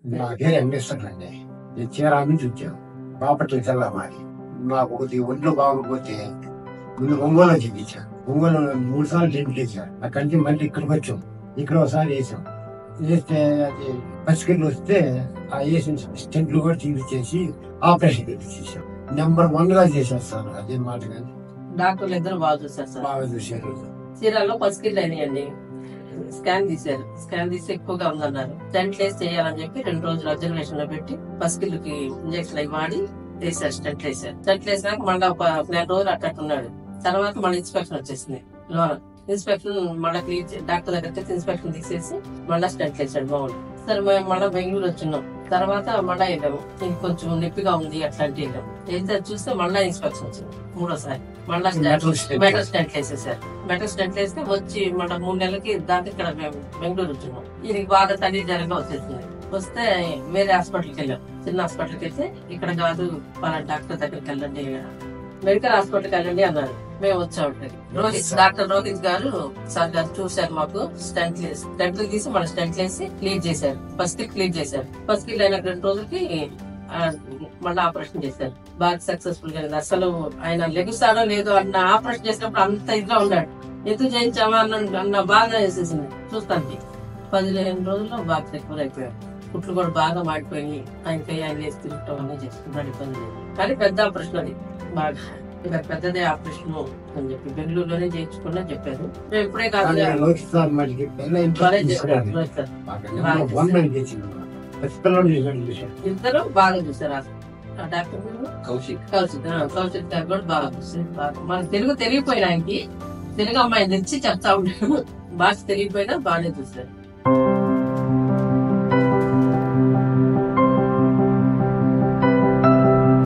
నా పేరు వెంకటేశ్వర అండి. నేను చీరాల నుంచి వచ్చాను. బాపట్ల జిల్లా మాది. నాకు ఒకటి ఒంట్లో బాగోకపోతే ముందు ఒంగోలు చూపించాను. ఒంగోలు 3 సార్లు ట్రీట్మెంట్ చేశాను. అక్కడి నుంచి మళ్ళీ ఇక్కడికి వచ్చాం. ఇక్కడ ఒకసారి వేసాం. వేస్తే అది పసికిళ్ళు వస్తే ఆ వేసిన స్టెంట్లు కూడా తీపిచ్చేసి ఆపరేషన్ చేసేసాం. నెంబర్ 1 గా చేసేస్తాను. అదే మాట కానీ డాక్టర్లు ఇద్దరు బాగా చూసారు సార్. బాగా చూశారు. చీరాల్లో పసికిళ్ళు అయినాయండి. స్కాన్ తీశారు. స్కాన్ తీసి ఎక్కువగా ఉందన్నారు. స్టెంట్ లేసి చేయాలని చెప్పి 2 రోజులు అబ్జర్వేషన్ లో పెట్టి పసికిళ్ళకి ఇంజక్షన్ అవి వాడి వేసారు. స్టెంట్ వేసారు. స్టెంట్ వేసినాక మళ్ళీ ఒక 4 రోజులు అట్టట్టున్నాడు. తర్వాత మళ్ళీ ఇన్స్పెక్షన్ వచ్చేసింది. లోన ఇన్స్పెక్షన్ మళ్ళీ డాక్టర్ దగ్గరికి ఇన్స్పెక్షన్ తీసేసి మళ్ళీ స్టెంట్ వేసాడు. బాగుంది సరే. మేము మళ్ళీ బెంగళూరు వచ్చినాం. తర్వాత మళ్ళీ వెళ్ళాము. ఇంకొంచెం నొప్పిగా ఉంది అట్లాంటి వెళ్ళాం. వెళ్తే చూస్తే మళ్ళీ ఇన్స్పెక్షన్ వచ్చింది. 3వ సారి మళ్ళీ మెటల్ స్టెంట్ వేసేసారు. మెటల్ స్టెంట్ వేస్తే వచ్చి మళ్ళీ 3 నెలలకి దాకా ఇక్కడ మేము బెంగళూరు వచ్చినాం. ఇది బాగా తల్లి జరగా వచ్చేసింది. వస్తే వేరే హాస్పిటల్కి వెళ్ళాం. చిన్న హాస్పిటల్కి వెళ్తే ఇక్కడ కాదు పలానా డాక్టర్ దగ్గరికి వెళ్ళండి, మెడికల్ హాస్పిటల్కి వెళ్ళండి అన్నారు. మేము వచ్చాము. డాక్టర్ రోహిత్ గారు సార్ గారు చూశారు. మాకు స్టెంట్లు తీసి మన స్టెంట్లు వేసి క్లీన్ చేశారు. ఫస్ట్ క్లీన్ చేశారు. ఫస్ట్ క్లీన్ అయిన 2 రోజులకి మళ్ళీ ఆపరేషన్ చేశారు. బాగా సక్సెస్ఫుల్ గా. అసలు ఆయన లెగుస్తాడో లేదో అన్న ఆపరేషన్ చేసినప్పుడు అంత ఇదిగా ఉన్నాడు. ఎందుకు చేయించామా అన్న బాగా వేసేసింది. చూస్తానికి 15 రోజుల్లో బాగా రికవర్ అయిపోయాడు. కుట్లు కూడా బాగా మాడిపోయి ఆయన వేసి తిరగటం అన్నీ చేసుకుంటాడు. ఇబ్బంది లేదు. కానీ పెద్ద ఆపరేషన్ అది బాగా ఇక్కడ పెద్దదే ఆపరేషన్ అని చెప్పి బెంగళూరులోనే చేయించుకున్నా చెప్పారు. మేము ఇప్పుడే కాదు ఇద్దరు బాగా చూసారు. డాక్టర్ కౌశిక్ గారు కూడా బాగా చూసారు. మన తెలుగు తెలియపోయినా ఆయనకి తెలుగు అమ్మాయి తెచ్చి చెప్తా ఉంటాడు. భాష తెలియపోయినా బాగానే చూసారు.